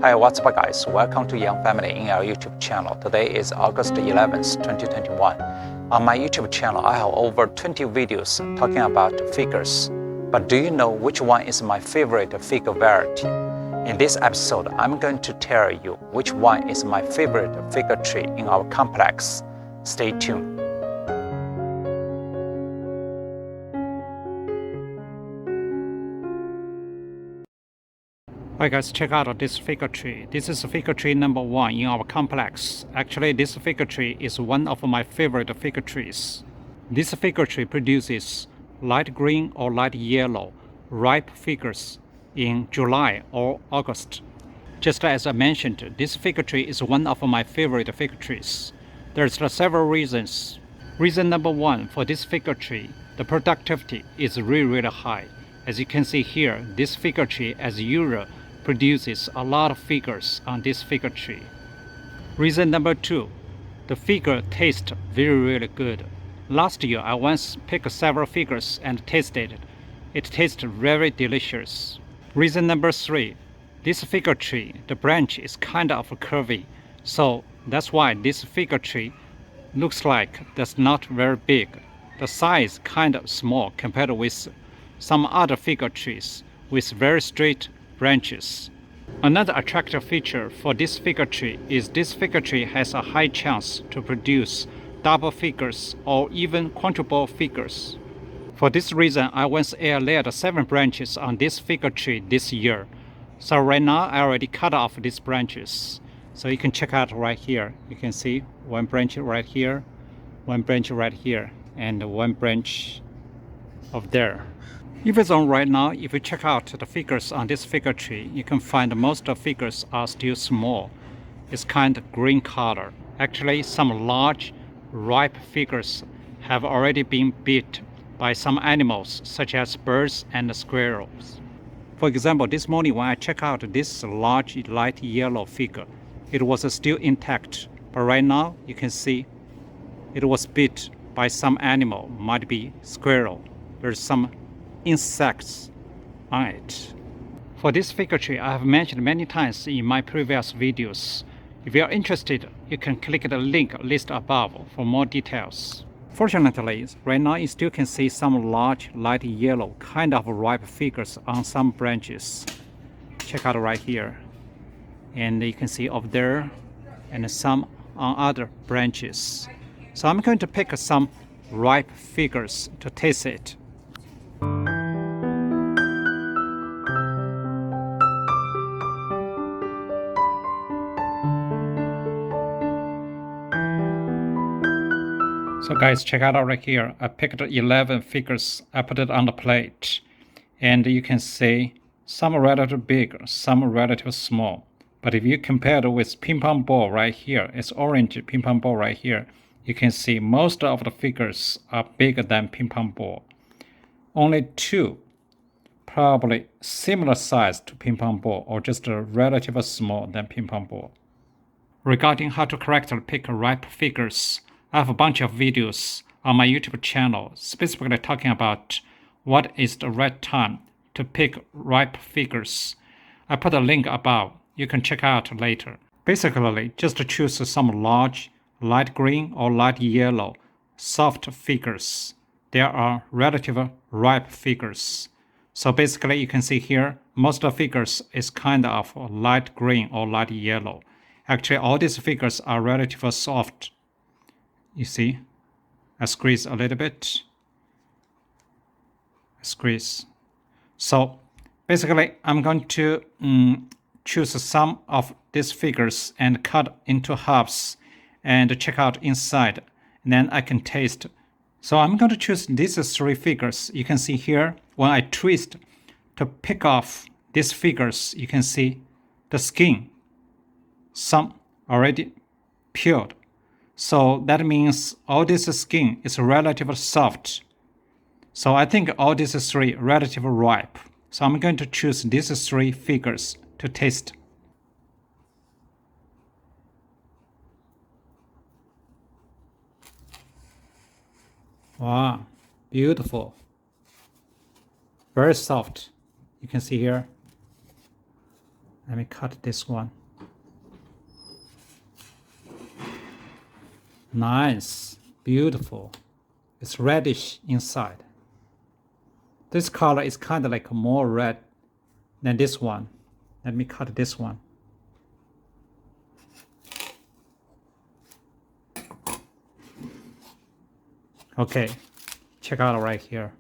Hi, what's up guys? Welcome to Young Family in our YouTube channel. Today is August 11th, 2021. On my YouTube channel, I have over 20 videos talking about figures. But do you know which one is my favorite figure variety? In this episode, I'm going to tell you which one is my favorite figure tree in our complex. Stay tuned. Alright guys, check out this figure tree. This is figure tree number 1 in our complex. Actually, this figure tree is one of my favorite figure trees. This figure tree produces light green or light yellow ripe figures in July or August. Just as I mentioned, this figure tree is one of my favorite figure trees. There's several reasons. Reason number 1 for this figure tree, the productivity is really high. As you can see here, this figure tree as usual produces a lot of figures on this figure tree. Reason number 2, the figure tastes really good. Last year I once picked several figures and tasted it. It tastes very delicious. Reason number 3, this figure tree, the branch is kind of curvy, so that's why this figure tree looks like that's not very big. The size kind of small compared with some other figure trees with very straight branches. Another attractive feature for this figure tree is this figure tree has a high chance to produce double figures or even quadruple figures. For this reason, I once laid 7 branches on this figure tree this year. So right now I already cut off these branches. So you can check out right here. You can see one branch right here, one branch right here, and one branch of there. If it's on right now, if you check out the figures on this figure tree, you can find most of the figures are still small. It's kind of green color. Actually, some large, ripe figures have already been bit by some animals, such as birds and squirrels. For example, this morning when I check out this large light yellow figure, it was still intact. But right now, you can see it was bit by some animal, might be squirrel. There's some insects on it. For this figure tree, I have mentioned many times in my previous videos. If you are interested, you can click the link listed above for more details. Fortunately, right now you still can see some large light yellow kind of ripe figures on some branches. Check out right here. And you can see over there and some on other branches. So I'm going to pick some ripe figures to taste it. So guys, check out right here. I picked 11 figures. I put it on the plate. And you can see some relatively big, some relatively small. But if you compare it with ping pong ball right here, it's orange ping pong ball right here, you can see most of the figures are bigger than ping pong ball. Only 2 probably similar size to ping pong ball or just relatively small than ping pong ball. Regarding how to correctly pick ripe figures, I have a bunch of videos on my YouTube channel specifically talking about what is the right time to pick ripe figures. I put a link above. You can check out later. Basically, just choose some large, light green or light yellow, soft figures. There are relatively ripe figures. So basically, you can see here, most of the figures is kind of light green or light yellow. Actually, all these figures are relatively soft. You see, I squeeze a little bit. Squeeze. So basically, I'm going to choose some of these figures and cut into halves and check out inside. And then I can taste. So I'm going to choose these 3 figures. You can see here, when I twist to pick off these figures, you can see the skin. Some already peeled. So that means all this skin is relatively soft. So I think all these 3 relatively ripe. So I'm going to choose these 3 figures to taste. Wow, beautiful. Very soft. You can see here. Let me cut this one. Nice, beautiful. It's reddish inside. This color is kind of like more red than this one. Let me cut this one. Okay, check out right here.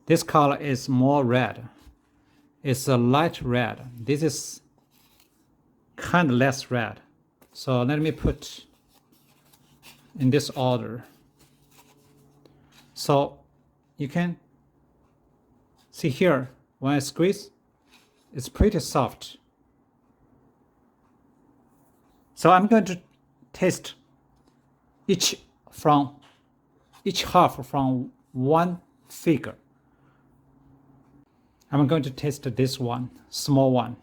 This color is more red. It's a light red. This is kind of less red. So let me put in this order. So you can see here, when I squeeze, it's pretty soft. So I'm going to taste each half from one figure. I'm going to taste this one, small one.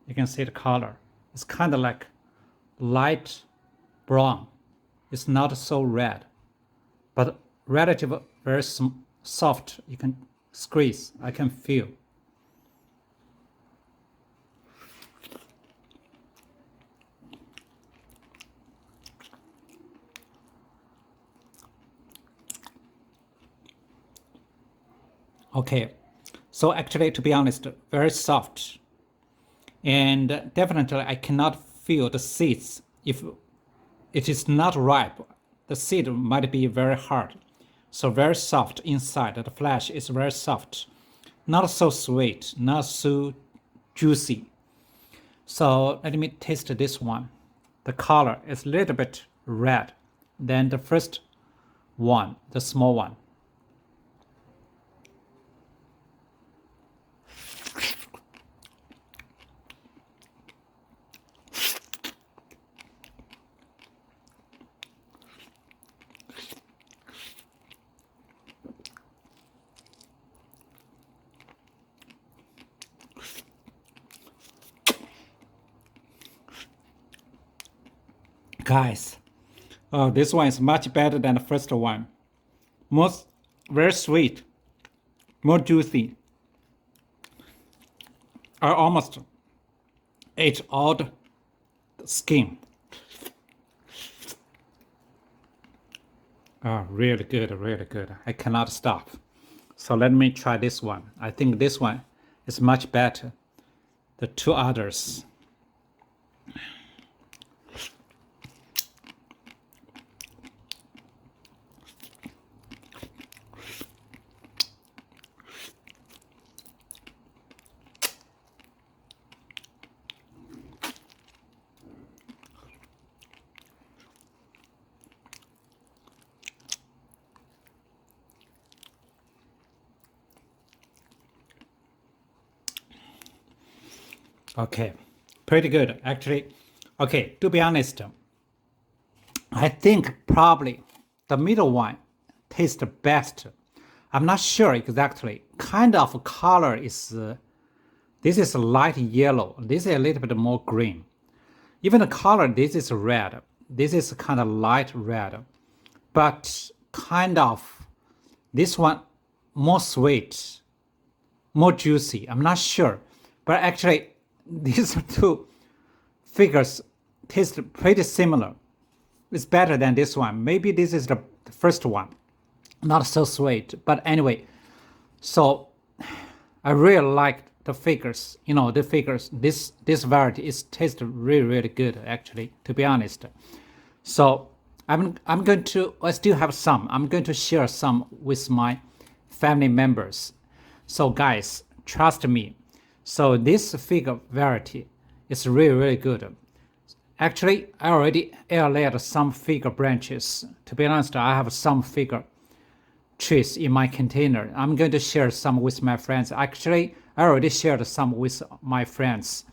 You can see the color. It's kind of like light brown. It's not so red, but relatively very soft. You can squeeze. I can feel. Okay, so actually, to be honest, very soft, and definitely I cannot feel the seeds. If it is not ripe, the seed might be very hard. So very soft inside. The flesh is very soft, not so sweet, not so juicy. So let me taste this one. The color is a little bit red than the first one, the small one. Guys, this one is much better than the first one. Very sweet, more juicy. I almost ate all the skin. Really good, really good. I cannot stop. So let me try this one. I think this one is much better. The two others. Okay, pretty good actually. Okay, to be honest, I think probably the middle one tastes the best. I'm not sure exactly. Kind of color is, this is light yellow. This is a little bit more green. Even the color, this is red. This is kind of light red. But kind of, this one more sweet, more juicy. I'm not sure. But actually, these two figures taste pretty similar. It's better than this one. Maybe this is the first one. Not so sweet. But anyway, so I really like the figures. You know, the figures, this variety is tastes really, really good, actually, to be honest. So I'm going to, I still have some. I'm going to share some with my family members. So guys, trust me. So this figure variety is really, really good. Actually, I already air-layered some figure branches. To be honest, I have some figure trees in my container. I'm going to share some with my friends. Actually, I already shared some with my friends.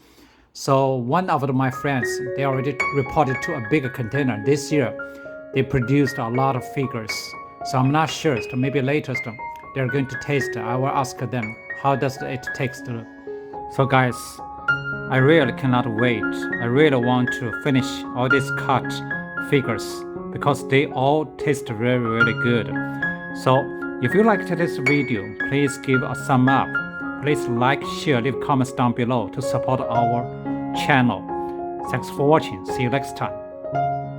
So one of my friends, they already reported to a bigger container. This year, they produced a lot of figures. So I'm not sure. So maybe later they're going to taste. I will ask them how does it taste. So guys, I really cannot wait. I really want to finish all these cut figures because they all taste really, really good. So if you liked this video, please give a thumb up. Please like, share, leave comments down below to support our channel. Thanks for watching. See you next time.